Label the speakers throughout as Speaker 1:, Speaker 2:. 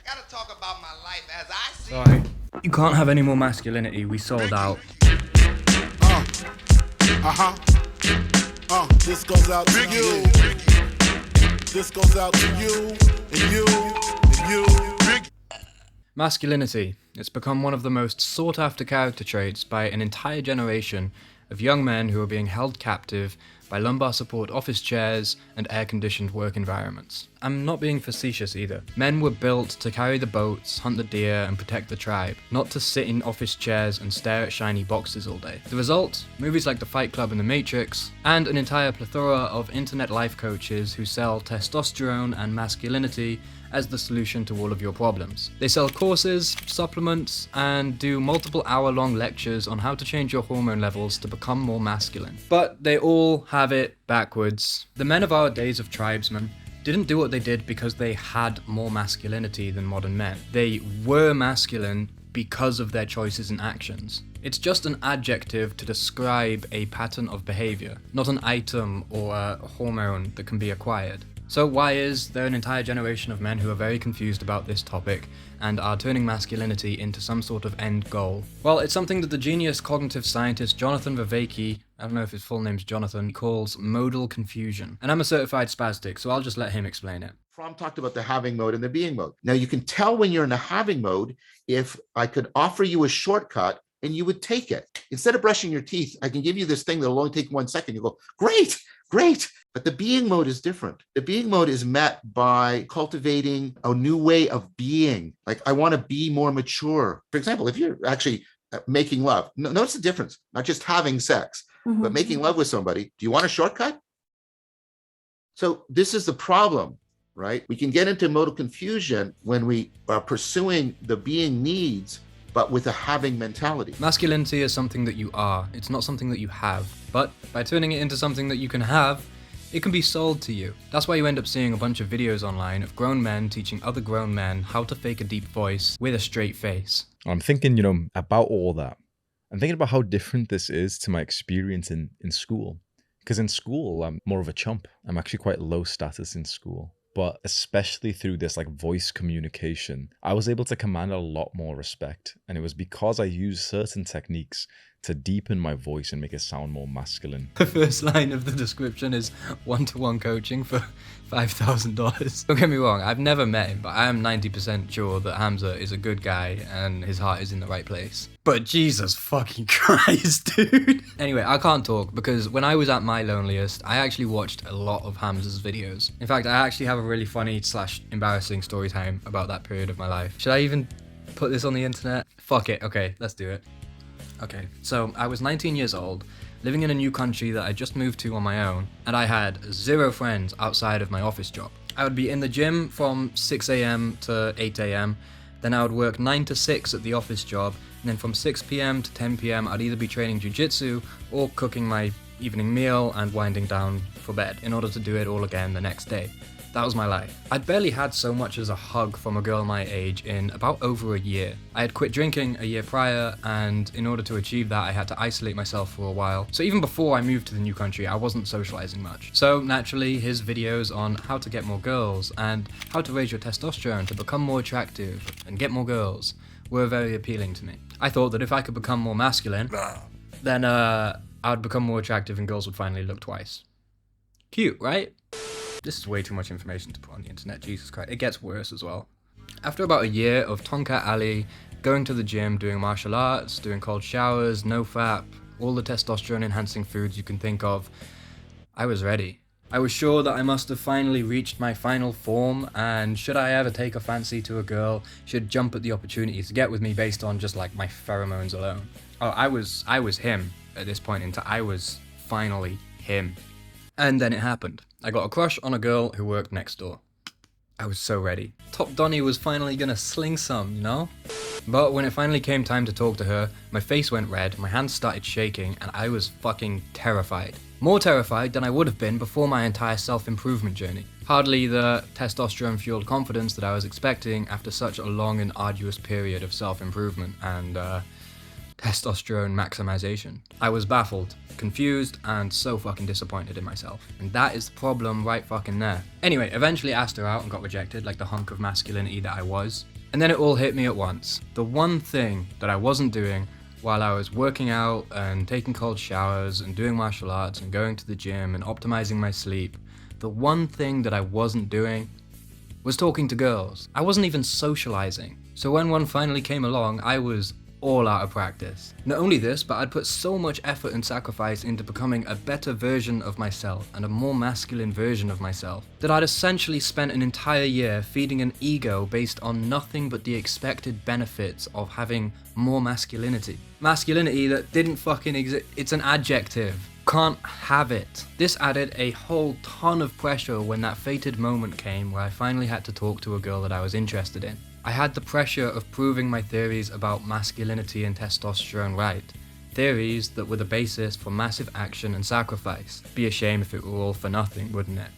Speaker 1: gotta talk about my life as I see it.
Speaker 2: Sorry. You can't have any more masculinity. We sold out.
Speaker 3: This goes out to you. This goes out to you and you and you.
Speaker 2: Masculinity. It's become one of the most sought after character traits by an entire generation of young men who are being held captive by lumbar support office chairs and air-conditioned work environments. I'm not being facetious either. Men were built to carry the boats, hunt the deer, and protect the tribe, not to sit in office chairs and stare at shiny boxes all day. The result? Movies like The Fight Club and The Matrix, and an entire plethora of internet life coaches who sell testosterone and masculinity as the solution to all of your problems. They sell courses, supplements, and do multiple hour-long lectures on how to change your hormone levels to become more masculine. But they all have it backwards. The men of our days of tribesmen didn't do what they did because they had more masculinity than modern men. They were masculine because of their choices and actions. It's just an adjective to describe a pattern of behavior, not an item or a hormone that can be acquired. So why is there an entire generation of men who are very confused about this topic and are turning masculinity into some sort of end goal? Well, it's something that the genius cognitive scientist Jonathan Vervaeke, I don't know if his full name's Jonathan, calls modal confusion. And I'm a certified spastic, so I'll just let him explain it.
Speaker 4: Fromm talked about the having mode and the being mode. Now you can tell when you're in the having mode if I could offer you a shortcut and you would take it. Instead of brushing your teeth, I can give you this thing that'll only take 1 second. You go, great, great. But the being mode is different. The being mode is met by cultivating a new way of being. Like, I want to be more mature. For example, if you're actually making love, notice the difference, not just having sex, but making love with somebody. Do you want a shortcut? So this is the problem, right? We can get into modal confusion when we are pursuing the being needs, but with a having mentality.
Speaker 2: Masculinity is something that you are. It's not something that you have. But by turning it into something that you can have, it can be sold to you. That's why you end up seeing a bunch of videos online of grown men teaching other grown men how to fake a deep voice with a straight face.
Speaker 5: I'm thinking, about all that. I'm thinking about how different this is to my experience in school. Because in school, I'm more of a chump. I'm actually quite low status in school. But especially through this voice communication, I was able to command a lot more respect. And it was because I used certain techniques to deepen my voice and make it sound more masculine.
Speaker 2: The first line of the description is one-to-one coaching for $5,000. Don't get me wrong, I've never met him, but I am 90% sure that Hamza is a good guy and his heart is in the right place. But Jesus fucking Christ, dude. Anyway, I can't talk because when I was at my loneliest, I actually watched a lot of Hamza's videos. In fact, I actually have a really funny / embarrassing story time about that period of my life. Should I even put this on the internet? Fuck it, okay, let's do it. Okay, so I was 19 years old, living in a new country that I just moved to on my own, and I had 0 friends outside of my office job. I would be in the gym from 6 a.m. to 8 a.m., then I would work 9 to 6 at the office job, and then from 6 p.m. to 10 p.m. I'd either be training jiu-jitsu or cooking my evening meal and winding down for bed in order to do it all again the next day. That was my life. I'd barely had so much as a hug from a girl my age in about over a year. I had quit drinking a year prior, and in order to achieve that, I had to isolate myself for a while. So even before I moved to the new country, I wasn't socializing much. So naturally, his videos on how to get more girls and how to raise your testosterone to become more attractive and get more girls were very appealing to me. I thought that if I could become more masculine, then I'd become more attractive and girls would finally look twice. Cute, right? This is way too much information to put on the internet, Jesus Christ. It gets worse as well. After about a year of Tonkat Ali, going to the gym, doing martial arts, doing cold showers, no fap, all the testosterone enhancing foods you can think of, I was ready. I was sure that I must have finally reached my final form, and should I ever take a fancy to a girl, she'd jump at the opportunity to get with me based on just my pheromones alone. Oh, I was him at this point in time. I was finally him. And then it happened. I got a crush on a girl who worked next door. I was so ready. Top Donnie was finally gonna sling some, But when it finally came time to talk to her, my face went red, my hands started shaking, and I was fucking terrified. More terrified than I would have been before my entire self-improvement journey. Hardly the testosterone-fueled confidence that I was expecting after such a long and arduous period of self-improvement and testosterone maximization. I was baffled, confused, and so fucking disappointed in myself. And that is the problem right fucking there. Anyway, eventually asked her out and got rejected like the hunk of masculinity that I was. And then it all hit me at once. The one thing that I wasn't doing while I was working out and taking cold showers and doing martial arts and going to the gym and optimizing my sleep, the one thing that I wasn't doing was talking to girls. I wasn't even socializing. So when one finally came along, I was all out of practice. Not only this, but I'd put so much effort and sacrifice into becoming a better version of myself and a more masculine version of myself that I'd essentially spent an entire year feeding an ego based on nothing but the expected benefits of having more masculinity. Masculinity that didn't fucking exist. It's an adjective. Can't have it. This added a whole ton of pressure when that fated moment came where I finally had to talk to a girl that I was interested in. I had the pressure of proving my theories about masculinity and testosterone right. Theories that were the basis for massive action and sacrifice. Be a shame if it were all for nothing, wouldn't it?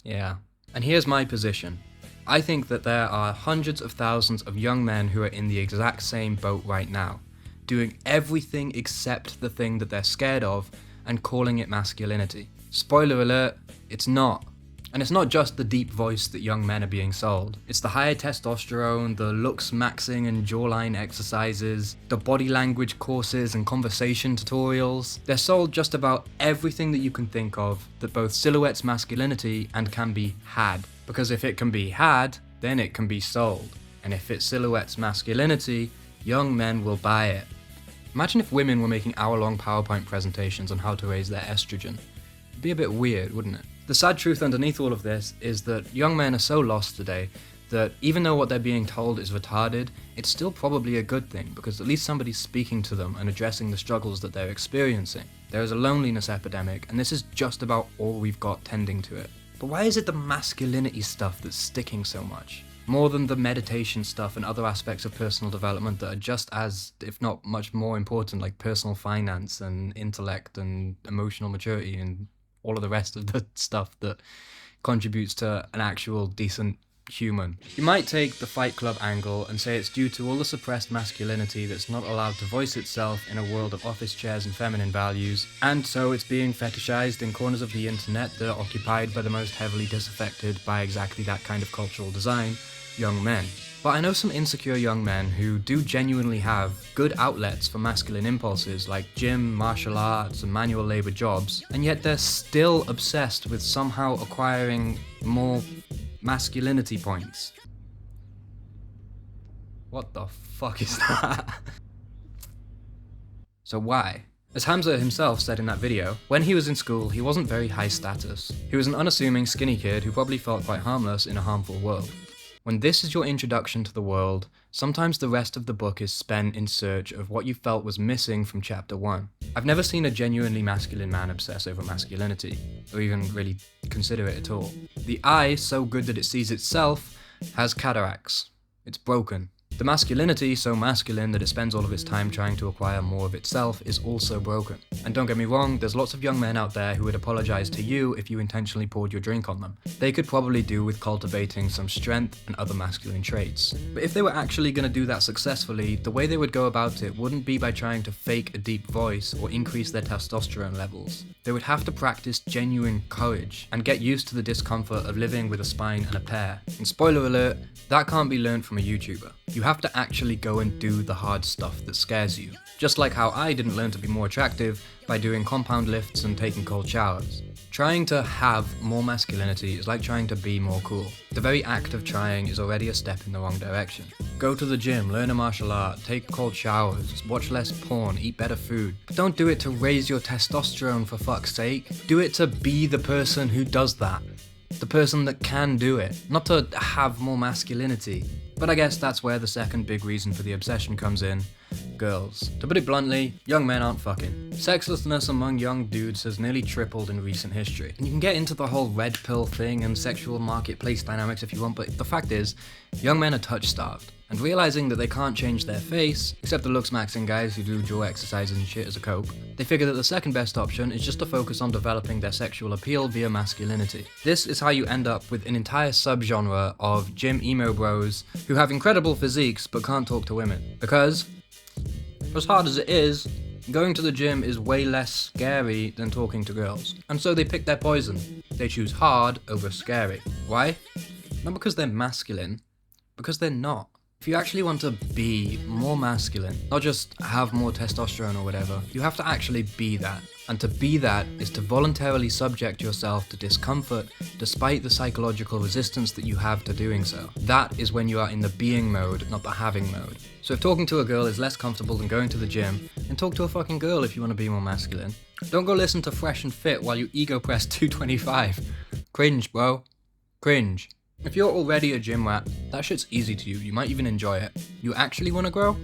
Speaker 2: Yeah. And here's my position. I think that there are hundreds of thousands of young men who are in the exact same boat right now, doing everything except the thing that they're scared of and calling it masculinity. Spoiler alert, it's not. And it's not just the deep voice that young men are being sold. It's the higher testosterone, the looks maxing and jawline exercises, the body language courses and conversation tutorials. They're sold just about everything that you can think of that both silhouettes masculinity and can be had. Because if it can be had, then it can be sold. And if it silhouettes masculinity, young men will buy it. Imagine if women were making hour-long PowerPoint presentations on how to raise their estrogen. It'd be a bit weird, wouldn't it? The sad truth underneath all of this is that young men are so lost today that even though what they're being told is retarded, it's still probably a good thing because at least somebody's speaking to them and addressing the struggles that they're experiencing. There is a loneliness epidemic, and this is just about all we've got tending to it. But why is it the masculinity stuff that's sticking so much? More than the meditation stuff and other aspects of personal development that are just as, if not much more important, like personal finance and intellect and emotional maturity and all of the rest of the stuff that contributes to an actual decent human. You might take the Fight Club angle and say it's due to all the suppressed masculinity that's not allowed to voice itself in a world of office chairs and feminine values, and so it's being fetishized in corners of the internet that are occupied by the most heavily disaffected by exactly that kind of cultural design, young men. But I know some insecure young men who do genuinely have good outlets for masculine impulses like gym, martial arts, and manual labor jobs, and yet they're still obsessed with somehow acquiring more masculinity points. What the fuck is that? So why? As Hamza himself said in that video, when he was in school, he wasn't very high status. He was an unassuming skinny kid who probably felt quite harmless in a harmful world. When this is your introduction to the world, sometimes the rest of the book is spent in search of what you felt was missing from chapter 1. I've never seen a genuinely masculine man obsess over masculinity, or even really consider it at all. The eye, so good that it sees itself, has cataracts. It's broken. The masculinity, so masculine that it spends all of its time trying to acquire more of itself, is also broken. And don't get me wrong, there's lots of young men out there who would apologize to you if you intentionally poured your drink on them. They could probably do with cultivating some strength and other masculine traits. But if they were actually going to do that successfully, the way they would go about it wouldn't be by trying to fake a deep voice or increase their testosterone levels. They would have to practice genuine courage and get used to the discomfort of living with a spine and a pair. And spoiler alert, that can't be learned from a YouTuber. You have to actually go and do the hard stuff that scares you. Just like how I didn't learn to be more attractive by doing compound lifts and taking cold showers. Trying to have more masculinity is like trying to be more cool. The very act of trying is already a step in the wrong direction. Go to the gym, learn a martial art, take cold showers, watch less porn, eat better food. But don't do it to raise your testosterone, for fuck's sake. Do it to be the person who does that. The person that can do it, not to have more masculinity. But I guess that's where the second big reason for the obsession comes in. Girls. To put it bluntly, young men aren't fucking. Sexlessness among young dudes has nearly tripled in recent history. And you can get into the whole red pill thing and sexual marketplace dynamics if you want, but the fact is, young men are touch-starved. And realizing that they can't change their face, except the looks maxing guys who do jaw exercises and shit as a cope, they figure that the second best option is just to focus on developing their sexual appeal via masculinity. This is how you end up with an entire subgenre of gym emo bros who have incredible physiques but can't talk to women. Because, as hard as it is, going to the gym is way less scary than talking to girls. And so they pick their poison. They choose hard over scary. Why? Not because they're masculine, because they're not. If you actually want to be more masculine, not just have more testosterone or whatever, you have to actually be that. And to be that is to voluntarily subject yourself to discomfort despite the psychological resistance that you have to doing so. That is when you are in the being mode, not the having mode. So if talking to a girl is less comfortable than going to the gym, then talk to a fucking girl if you want to be more masculine. Don't go listen to Fresh and Fit while you ego press 225. Cringe, bro. Cringe. If you're already a gym rat, that shit's easy to you, you might even enjoy it. You actually want to grow?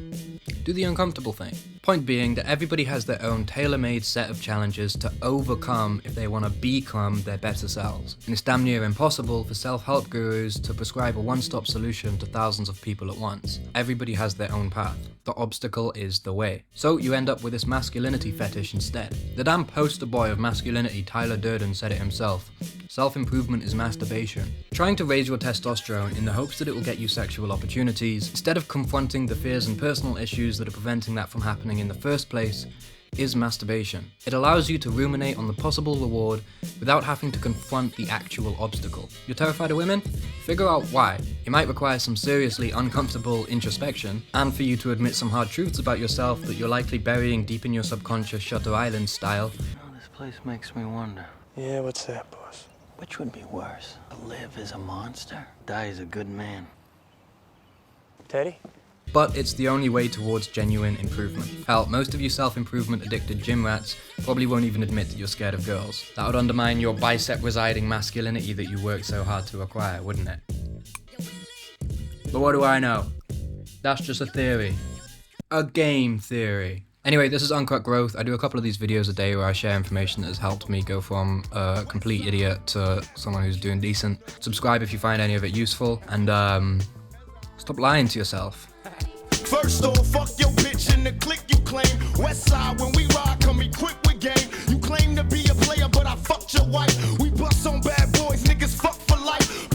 Speaker 2: Do the uncomfortable thing. Point being that everybody has their own tailor-made set of challenges to overcome if they want to become their better selves. And it's damn near impossible for self-help gurus to prescribe a one-stop solution to thousands of people at once. Everybody has their own path. The obstacle is the way. So you end up with this masculinity fetish instead. The damn poster boy of masculinity, Tyler Durden, said it himself. Self-improvement is masturbation. Trying to raise your testosterone in the hopes that it will get you sexual opportunities, instead of confronting the fears and personal issues that are preventing that from happening in the first place, is masturbation. It allows you to ruminate on the possible reward without having to confront the actual obstacle. You're terrified of women? Figure out why. It might require some seriously uncomfortable introspection, and for you to admit some hard truths about yourself that you're likely burying deep in your subconscious Shutter Island style.
Speaker 6: Oh, this place makes me wonder.
Speaker 7: Yeah, what's that, boss?
Speaker 6: Which would be worse? To live as a monster? Die as a good man?
Speaker 7: Teddy?
Speaker 2: But it's the only way towards genuine improvement. Hell, most of you self-improvement addicted gym rats probably won't even admit that you're scared of girls. That would undermine your bicep-residing masculinity that you worked so hard to acquire, wouldn't it? But what do I know? That's just a theory. A game theory. Anyway, this is Uncut Growth. I do a couple of these videos a day where I share information that has helped me go from a complete idiot to someone who's doing decent. Subscribe if you find any of it useful, and stop lying to yourself.
Speaker 3: First off, fuck your bitch and the click you claim. West side when we ride, come equipped